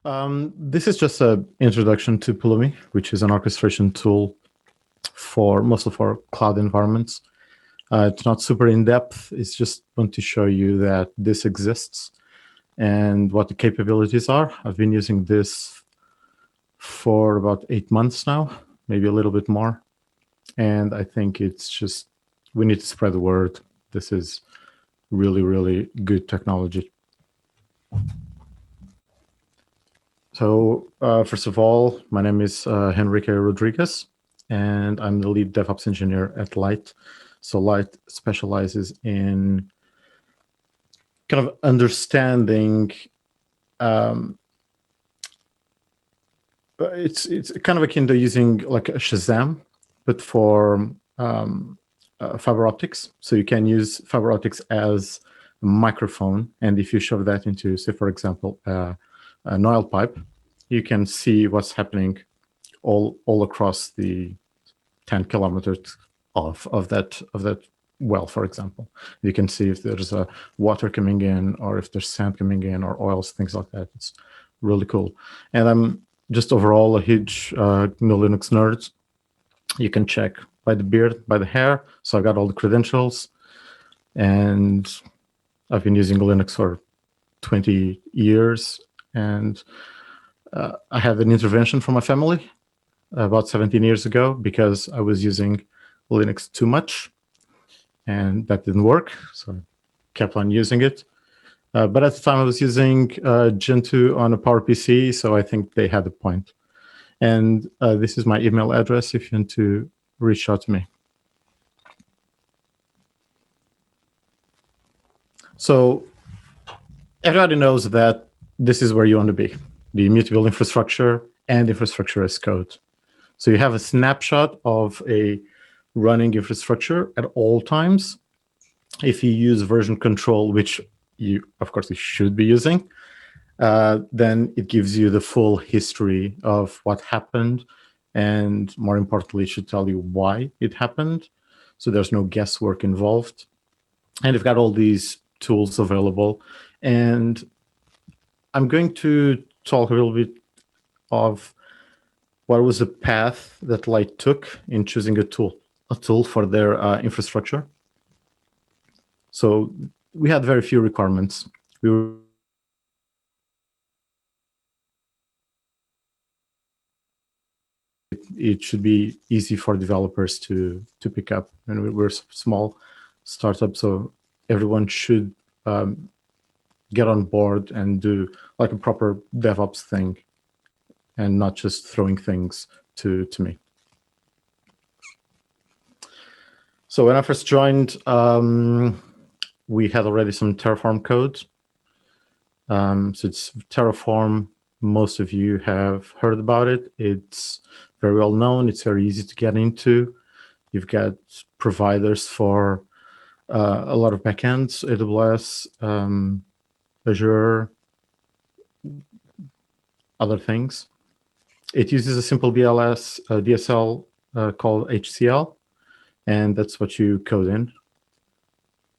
This is just an introduction to Pulumi, which is an orchestration tool for mostly for cloud environments. It's not super in-depth. It's just want to show you that this exists and what the capabilities are. I've been using this for about 8 months now, maybe a little bit more. And I think it's just, we need to spread the word. This is really, really good technology. So first of all, my name is Henrique Rodrigues, and I'm the lead DevOps engineer at LYTT. So LYTT specializes in kind of understanding, it's kind of akin to using like a Shazam, but for fiber optics. So you can use fiber optics as a microphone, and if you shove that into, say, for example, an oil pipe, you can see what's happening all across the 10 kilometers of that well, for example. You can see if there's water coming in, or if there's sand coming in, or oils, things like that. It's really cool. And I'm just overall a huge Linux nerd. You can check by the beard, by the hair. So I got all the credentials, and I've been using Linux for 20 years. And I had an intervention from my family about 17 years ago because I was using Linux too much, and that didn't work. So I kept on using it. But at the time I was using Gentoo on a PowerPC, so I think they had a point. And this is my email address if you want to reach out to me. So everybody knows that this is where you want to be, the immutable infrastructure and infrastructure as code. So you have a snapshot of a running infrastructure at all times. If you use version control, which you, of course, you should be using, then it gives you the full history of what happened, and more importantly, it should tell you why it happened. So there's no guesswork involved. And you've got all these tools available. And I'm going to talk a little bit of what was the path that LYTT took in choosing a tool for their infrastructure. So we had very few requirements. It should be easy for developers to pick up. And we're a small startup, so everyone should get on board and do like a proper DevOps thing and not just throwing things to me. So when I first joined, we had already some Terraform code. So it's Terraform. Most of you have heard about it. It's very well known. It's very easy to get into. You've got providers for a lot of backends, AWS, Azure, other things. It uses a simple DSL called HCL, and that's what you code in.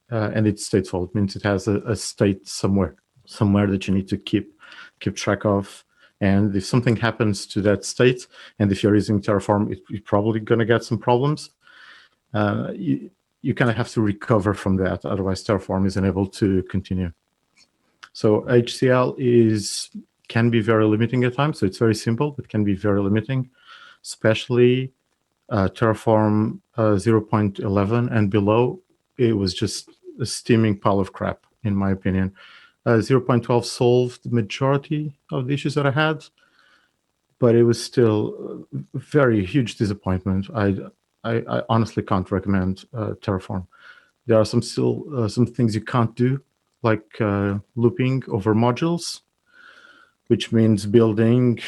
And it's stateful. It means it has a state somewhere that you need to keep track of. And if something happens to that state, and if you're using Terraform, you're probably going to get some problems. You kind of have to recover from that. Otherwise, Terraform isn't able to continue. So HCL can be very limiting at times. So it's very simple, but can be very limiting, especially Terraform 0.11 and below. It was just a steaming pile of crap, in my opinion. 0.12 solved the majority of the issues that I had, but it was still a very huge disappointment. I honestly can't recommend Terraform. There are some things you can't do, like looping over modules, which means building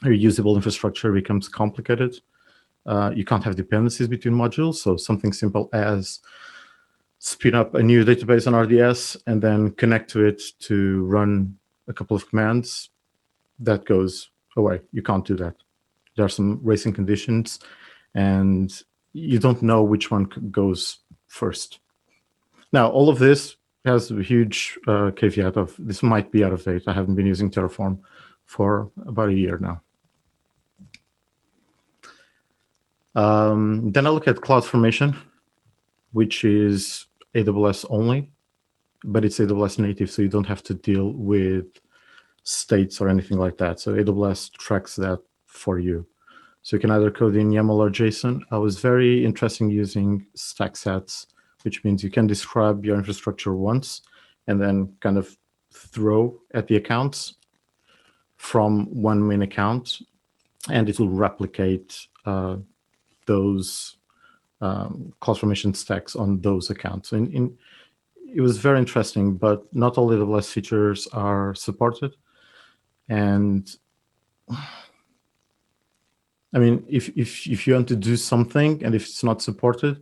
a usable infrastructure becomes complicated. You can't have dependencies between modules, so something simple as spin up a new database on RDS and then connect to it to run a couple of commands, that goes away. You can't do that. There are some racing conditions, and you don't know which one goes first. Now, all of this has a huge caveat of this might be out of date. I haven't been using Terraform for about a year now. Then I look at CloudFormation, which is AWS only, but it's AWS native, so you don't have to deal with states or anything like that. So AWS tracks that for you. So you can either code in YAML or JSON. I was very interested in using stack sets, which means you can describe your infrastructure once and then kind of throw at the accounts from one main account, and it will replicate those CloudFormation stacks on those accounts. It was very interesting, but not all AWS features are supported. And I mean, if you want to do something and if it's not supported,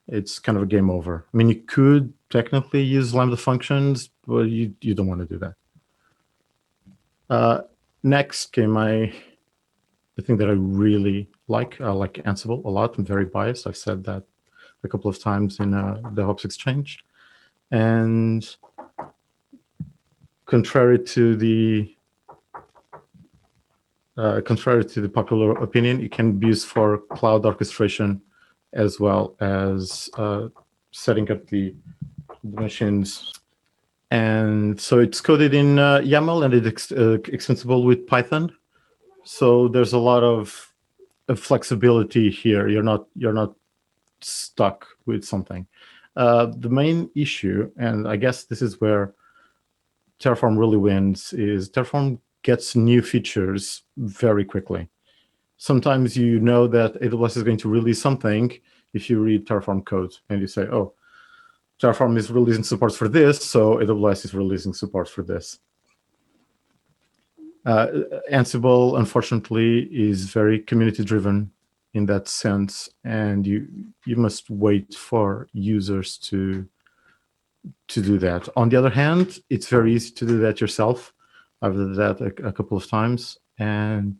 it's kind of a game over. I mean, you could technically use Lambda functions, but you don't want to do that. Next came the thing that I really like. I like Ansible a lot. I'm very biased. I've said that a couple of times in DevOps-Exchange. And contrary to the popular opinion, it can be used for cloud orchestration as well as setting up the machines. And so it's coded in YAML, and it's extensible with Python. So there's a lot of flexibility here. You're not stuck with something. The main issue, and I guess this is where Terraform really wins, is Terraform gets new features very quickly. Sometimes you know that AWS is going to release something if you read Terraform code and you say, oh, Terraform is releasing support for this, so AWS is releasing support for this. Ansible, unfortunately, is very community-driven in that sense, and you must wait for users to do that. On the other hand, it's very easy to do that yourself. I've done that a couple of times, and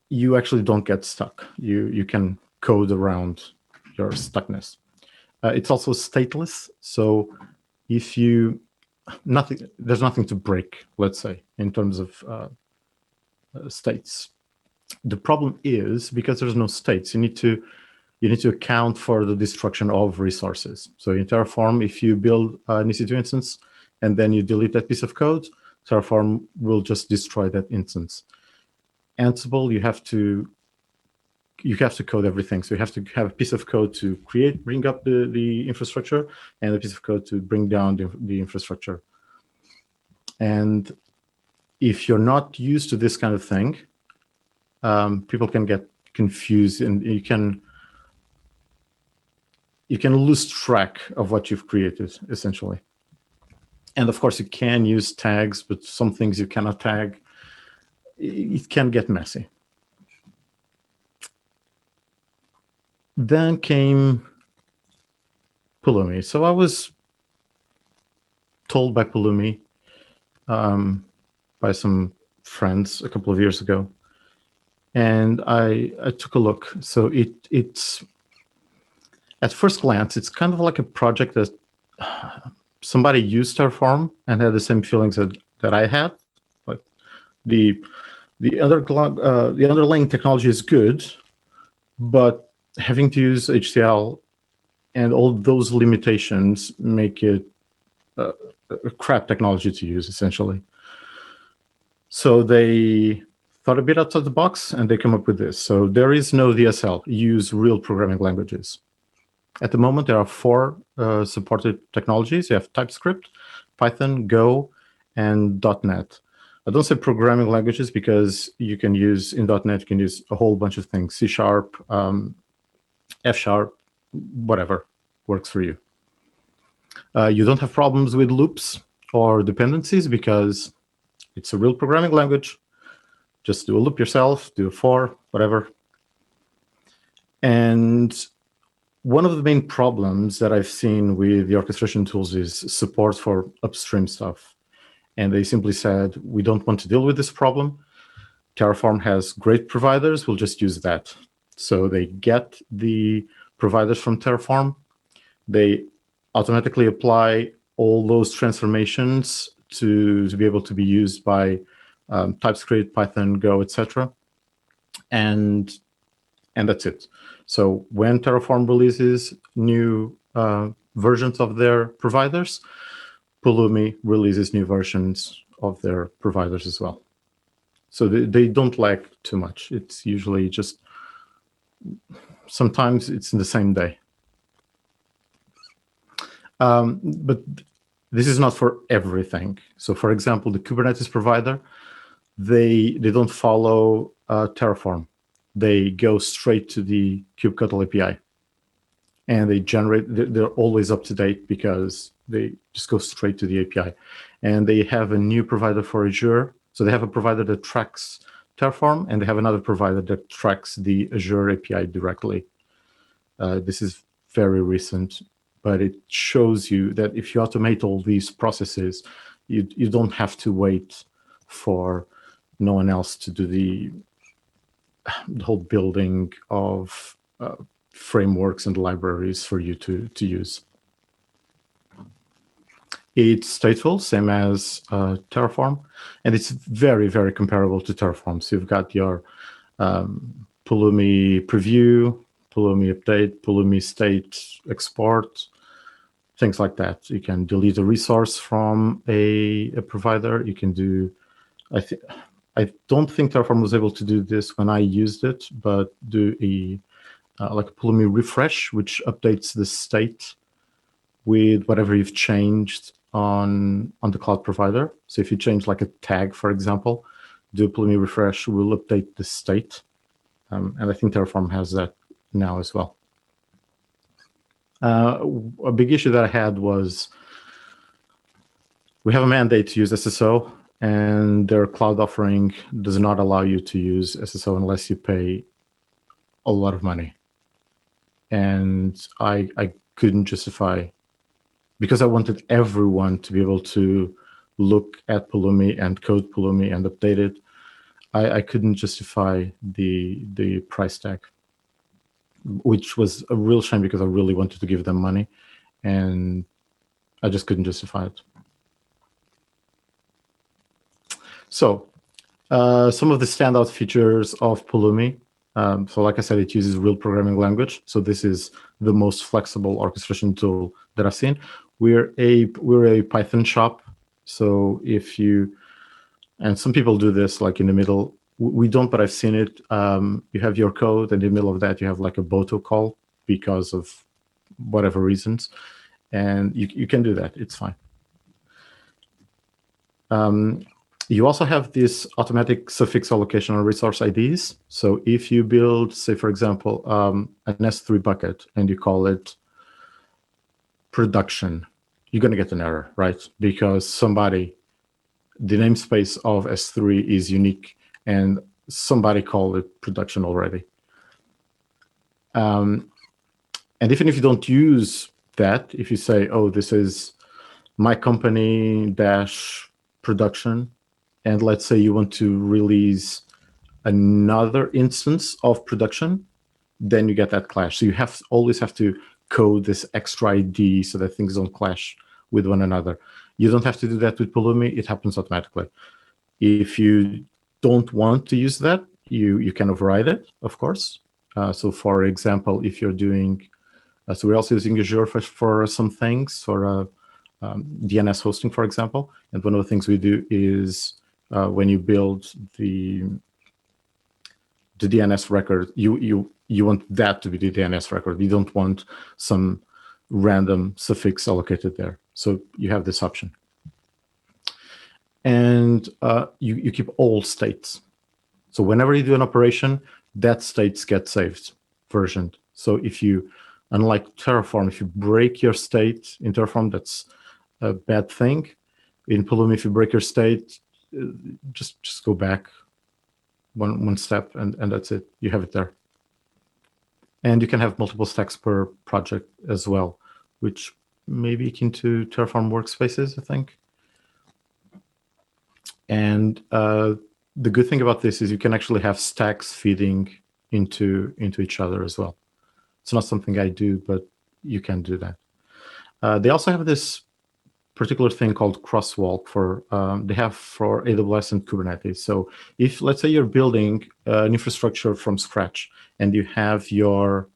you actually don't get stuck. You can code around your stuckness. It's also stateless, so if there's nothing to break, let's say, in terms of states. The problem is, because there's no states, you need to account for the destruction of resources. So in Terraform, if you build an EC2 instance and then you delete that piece of code, Terraform will just destroy that instance. Ansible, you have to code everything. So you have to have a piece of code to bring up the infrastructure, and a piece of code to bring down the infrastructure. And if you're not used to this kind of thing, people can get confused, and you can lose track of what you've created, essentially. And of course, you can use tags, but some things you cannot tag. It can get messy. Then came Pulumi. So I was told by Pulumi, by some friends a couple of years ago, and I took a look. So it's at first glance, it's kind of like a project that somebody used Terraform and had the same feelings that I had. Like the underlying technology is good, but having to use HCL and all those limitations make it a crap technology to use, essentially. So they thought a bit outside the box, and they come up with this. So there is no DSL. Use real programming languages. At the moment, there are 4 supported technologies. You have TypeScript, Python, Go, and .NET. I don't say programming languages because you can use, in .NET, you can use a whole bunch of things, C#, F#, whatever works for you. You don't have problems with loops or dependencies because it's a real programming language. Just do a loop yourself, do a for, whatever. And one of the main problems that I've seen with the orchestration tools is support for upstream stuff. And they simply said, we don't want to deal with this problem. Terraform has great providers, we'll just use that. So they get the providers from Terraform. They automatically apply all those transformations to be able to be used by TypeScript, Python, Go, etc. And that's it. So when Terraform releases new versions of their providers, Pulumi releases new versions of their providers as well. So they don't lag too much. It's usually just, sometimes it's in the same day. But this is not for everything. So for example, the Kubernetes provider, they don't follow Terraform. They go straight to the kubectl API. And they generate, they're always up to date because they just go straight to the API. And they have a new provider for Azure. So they have a provider that tracks Terraform, and they have another provider that tracks the Azure API directly. This is very recent, but it shows you that if you automate all these processes, you don't have to wait for no one else to do the whole building of frameworks and libraries for you to use. It's stateful, same as Terraform, and it's very, very comparable to Terraform. So you've got your Pulumi preview, Pulumi update, Pulumi state export, things like that. You can delete a resource from a provider. You can do, I don't think Terraform was able to do this when I used it, but do a like a Pulumi refresh, which updates the state with whatever you've changed on the cloud provider. So if you change like a tag, for example, do a Pulumi refresh will update the state. And I think Terraform has that now as well. A big issue that I had was we have a mandate to use SSO, and their cloud offering does not allow you to use SSO unless you pay a lot of money. And I couldn't justify, because I wanted everyone to be able to look at Pulumi and code Pulumi and update it. I couldn't justify the price tag, which was a real shame because I really wanted to give them money, and I just couldn't justify it. So some of the standout features of Pulumi. So like I said, it uses real programming language. So this is the most flexible orchestration tool that I've seen. We're a Python shop. So if you, and some people do this like in the middle, we don't, but I've seen it. You have your code, and in the middle of that, you have like a Boto call because of whatever reasons. And you can do that, it's fine. You also have this automatic suffix allocation on resource IDs. So if you build, say, for example, an S3 bucket and you call it production, you're going to get an error, right? Because the namespace of S3 is unique and somebody called it production already. And even if you don't use that, if you say, oh, this is my company dash production, and let's say you want to release another instance of production, then you get that clash. So you always have to code this extra ID so that things don't clash with one another. You don't have to do that with Pulumi. It happens automatically. If you don't want to use that, you can override it, of course. So for example, if you're doing, so we're also using Azure for some things, for DNS hosting, for example. And one of the things we do is when you build the DNS record, you want that to be the DNS record. You don't want some random suffix allocated there. So you have this option. And you keep all states. So whenever you do an operation, that states get saved, versioned. So if you, unlike Terraform, if you break your state in Terraform, that's a bad thing. In Pulumi, if you break your state, just go back one step, and that's it. You have it there. And you can have multiple stacks per project as well, which may be akin to Terraform workspaces, I think. And the good thing about this is you can actually have stacks feeding into each other as well. It's not something I do, but you can do that. They also have this particular thing called crosswalk for they have for AWS and Kubernetes. So if, let's say, you're building an infrastructure from scratch and you have your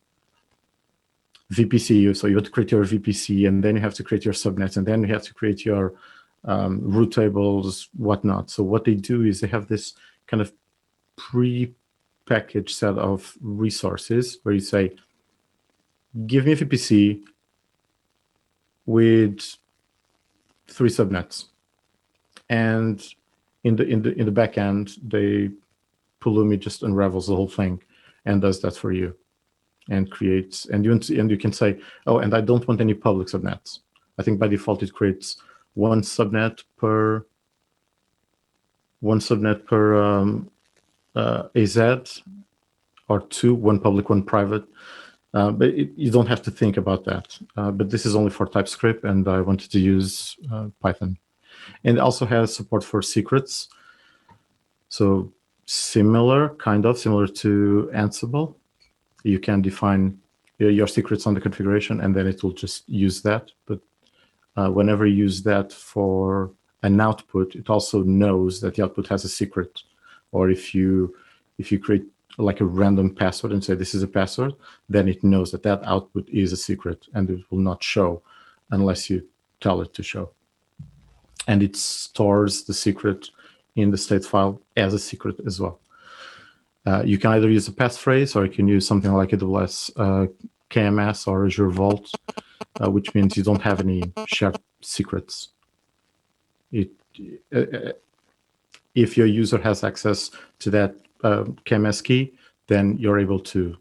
VPC, so you have to create your VPC, and then you have to create your subnets, and then you have to create your root tables, whatnot. So what they do is they have this kind of pre-packaged set of resources where you say, give me a VPC with 3 subnets, and in the back end, Pulumi just unravels the whole thing and does that for you, and creates, and you can say, oh, and I don't want any public subnets. I think by default it creates one subnet per AZ, or 2, one public, one private. But you don't have to think about that. But this is only for TypeScript, and I wanted to use Python. And it also has support for secrets. So similar to Ansible. You can define your secrets on the configuration, and then it will just use that. But whenever you use that for an output, it also knows that the output has a secret. Or if you create like a random password and say this is a password, then it knows that that output is a secret, and it will not show unless you tell it to show. And it stores the secret in the state file as a secret as well. You can either use a passphrase, or you can use something like AWS KMS or Azure Vault, which means you don't have any shared secrets. If your user has access to that KMS key, then you're able to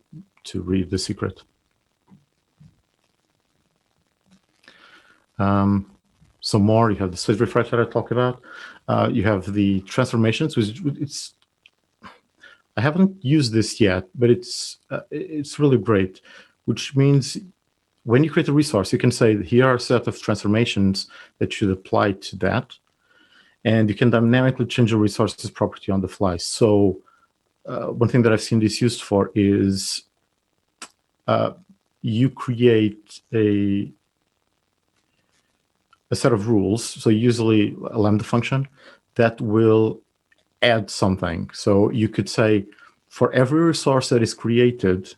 read the secret. Some more, you have the state refresh that I talked about. You have the transformations, which I haven't used this yet, but it's really great, which means when you create a resource, you can say, here are a set of transformations that should apply to that. And you can dynamically change your resources property on the fly. So one thing that I've seen this used for is you create a set of rules. So usually a Lambda function that will add something. So you could say, for every resource that is created,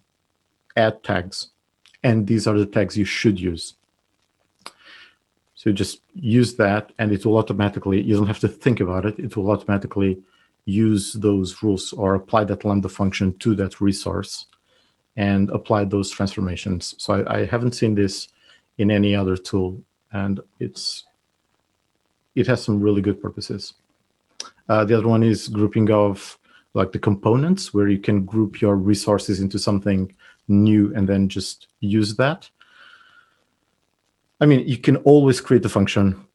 add tags. And these are the tags you should use. So just use that, and it will automatically, you don't have to think about it, it will automatically use those rules or apply that Lambda function to that resource and apply those transformations. So I haven't seen this in any other tool, and it has some really good purposes. The other one is grouping of like the components, where you can group your resources into something new and then just use that. I mean, you can always create a function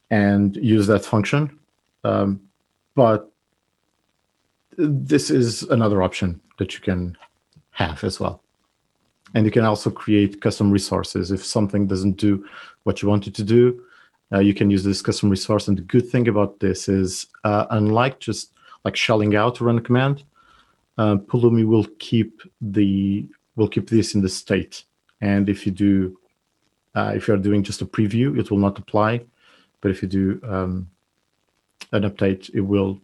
and use that function, but this is another option that you can have as well. And you can also create custom resources. If something doesn't do what you want it to do, you can use this custom resource. And the good thing about this is, unlike just like shelling out to run a command, Pulumi will keep this in the state. And if you do, if you're doing just a preview, it will not apply. But if you do an update, it will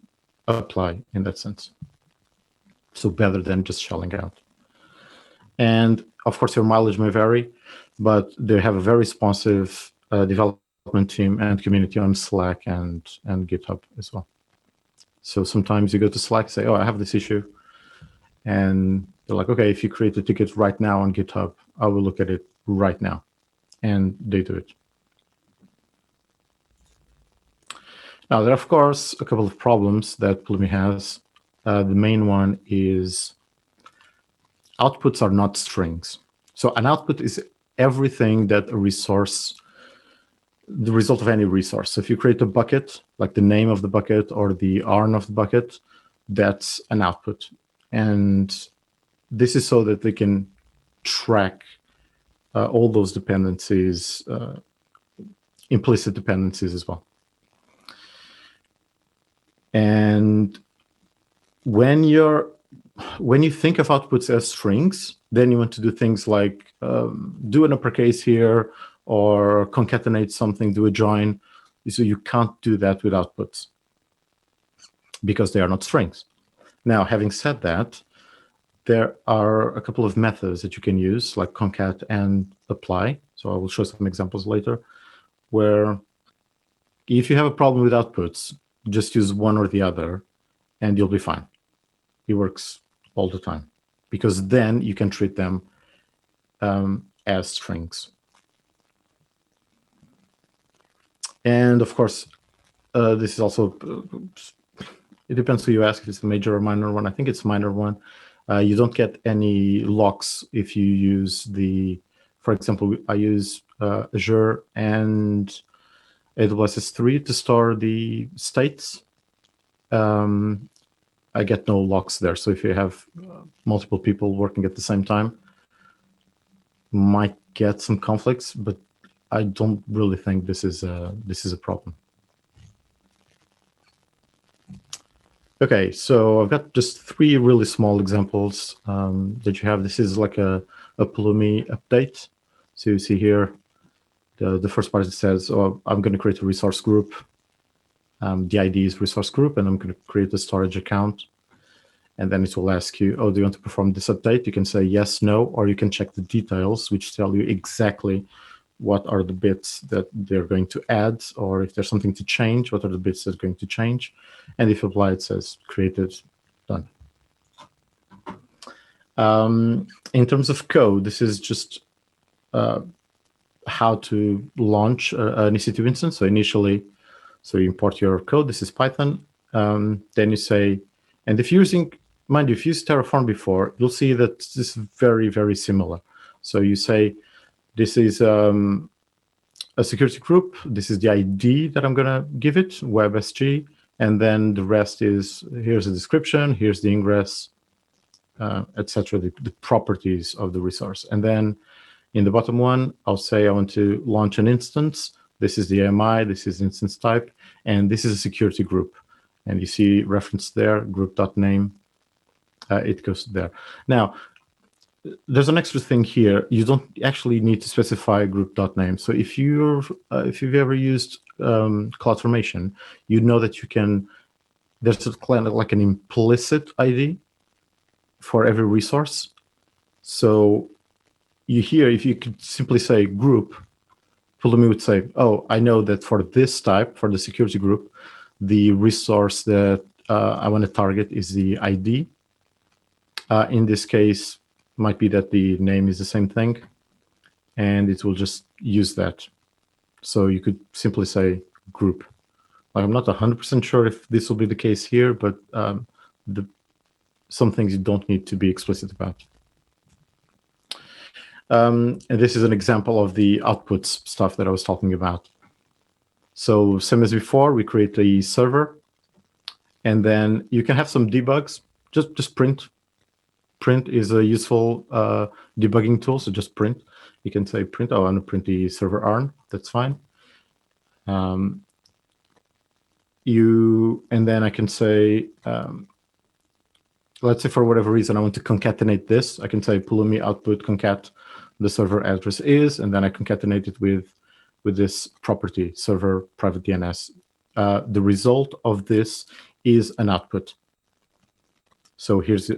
apply in that sense. So better than just shelling out. And of course, your mileage may vary, but they have a very responsive development team and community on Slack and GitHub as well. So sometimes you go to Slack, say, oh, I have this issue. And they're like, okay, if you create a ticket right now on GitHub, I will look at it right now. And they do it. Now, there are, of course, a couple of problems that Pulumi has. The main one is outputs are not strings. So an output is everything that a resource, the result of any resource. So if you create a bucket, like the name of the bucket or the ARN of the bucket, that's an output. And this is so that they can track all those dependencies, implicit dependencies as well. And when you think of outputs as strings, then you want to do things like do an uppercase here, or concatenate something, do a join. So you can't do that with outputs because they are not strings. Now, having said that, there are a couple of methods that you can use, like concat and apply. So I will show some examples later, where if you have a problem with outputs, just use one or the other, and you'll be fine. It works all the time, because then you can treat them as strings. And of course, this is also, it depends who you ask if it's a major or minor one. I think it's a minor one. You don't get any locks if you use for example, I use Azure and AWS S3 to store the states. I get no locks there. So if you have multiple people working at the same time, might get some conflicts, but I don't really think this is a problem. Okay, so I've got just 3 really small examples that you have. This is like a Pulumi update. So you see here, the first part, it says, oh, I'm going to create a resource group. The ID is resource group, and I'm going to create a storage account. And then it will ask you, oh, do you want to perform this update? You can say yes, no, or you can check the details, which tell you exactly what are the bits that they're going to add, or if there's something to change, what are the bits that are going to change. And if apply, it says created, done. In terms of code, this is just how to launch an EC2 instance. So initially, so you import your code. This is Python. Then you say, and if you're using, mind you, if you used Terraform before, you'll see that this is very, very similar. So you say, this is a security group. This is the ID that I'm going to give it, WebSG. And then the rest is, here's a description, here's the ingress, etc., the properties of the resource. And then in the bottom one, I'll say I want to launch an instance. This is the AMI, this is instance type, and this is a security group. And you see reference there, group.name, it goes there. Now, there's an extra thing here. You don't actually need to specify group.name. So if you've ever used CloudFormation, you know that you can, there's a kind of like an implicit ID for every resource. So here, if you could simply say group, Pulumi would say, oh, I know that for this type, for the security group, the resource that I want to target is the ID. In this case, might be that the name is the same thing, and it will just use that. So you could simply say group. Like, I'm not 100% sure if this will be the case here, but some things you don't need to be explicit about. And this is an example of the outputs stuff that I was talking about. So same as before, we create a server, and then you can have some debugs. Just print. Print is a useful debugging tool, so just print. You can say print, oh, I want to print the server ARN, that's fine. And then I can say, let's say for whatever reason, I want to concatenate this. I can say Pulumi output concat the server address is, and then I concatenate it with this property, server private DNS. The result of this is an output. So here's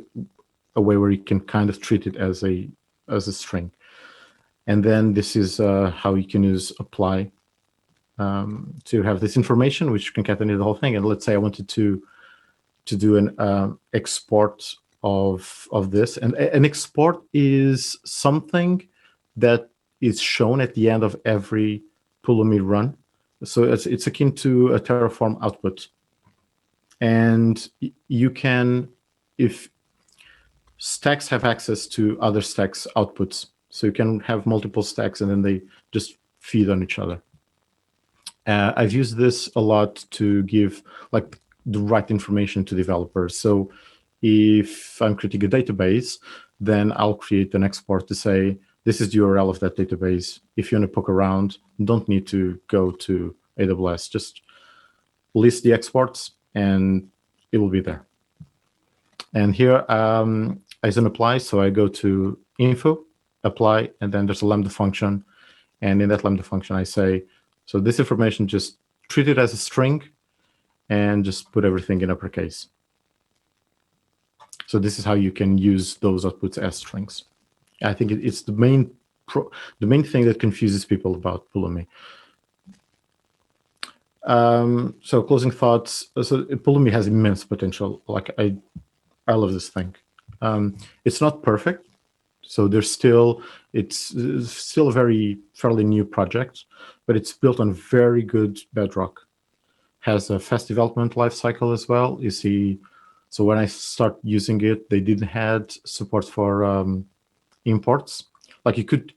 a way where you can kind of treat it as a string. And then this is how you can use apply to have this information, which concatenate the whole thing. And let's say I wanted to do an export of this. And an export is something that is shown at the end of every Pulumi run. So it's akin to a Terraform output. And you can, if stacks have access to other stacks' outputs, so you can have multiple stacks and then they just feed on each other. I've used this a lot to give like the right information to developers. So if I'm creating a database, then I'll create an export to say, this is the URL of that database. If you want to poke around, don't need to go to AWS. Just list the exports and it will be there. And here as an apply, so I go to info, apply, and then there's a Lambda function. And in that Lambda function, I say, so this information, just treat it as a string and just put everything in uppercase. So this is how you can use those outputs as strings. I think it's the main thing that confuses people about Pulumi. So closing thoughts. So Pulumi has immense potential. Like I love this thing. It's not perfect. So it's still a fairly new project, but it's built on very good bedrock. Has a fast development lifecycle as well. You see, so when I start using it, they didn't have support for imports. Like you could,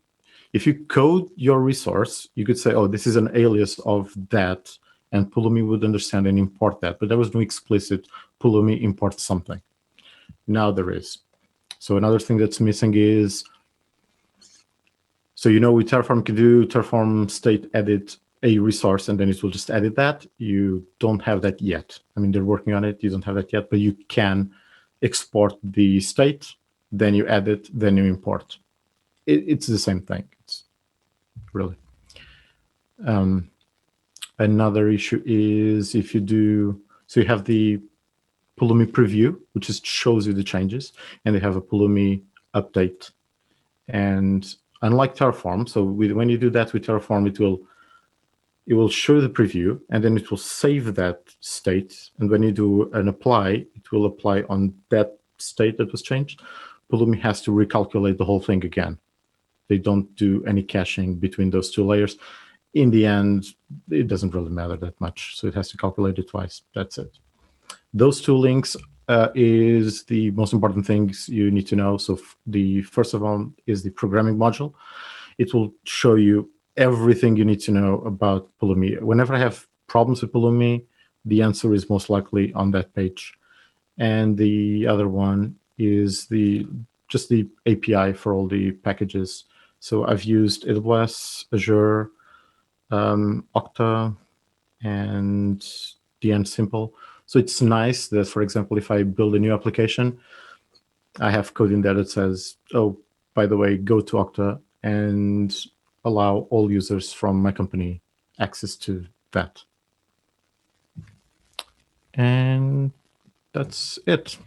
if you code your resource, you could say, oh, this is an alias of that, and Pulumi would understand and import that. But there was no explicit Pulumi import something. Now there is. So another thing that's missing is, so with Terraform can do Terraform state edit a resource, and then it will just edit that. You don't have that yet. I mean, they're working on it. You don't have that yet, but you can export the state, then you edit, then you import. It's the same thing. It's really. Another issue is if you do, so you have the Pulumi preview, which just shows you the changes, and they have a Pulumi update. And unlike Terraform, so when you do that with Terraform, it will show the preview, and then it will save that state. And when you do an apply, it will apply on that state that was changed. Pulumi has to recalculate the whole thing again. They don't do any caching between those two layers. In the end, it doesn't really matter that much. So it has to calculate it twice. That's it. Those two links is the most important things you need to know. So the first of all is the programming module. It will show you everything you need to know about Pulumi. Whenever I have problems with Pulumi, the answer is most likely on that page. And the other one is just the API for all the packages. So I've used AWS, Azure, Okta, and the Ansible. So it's nice that, for example, if I build a new application, I have code in there that says, oh, by the way, go to Okta and allow all users from my company access to that. And that's it.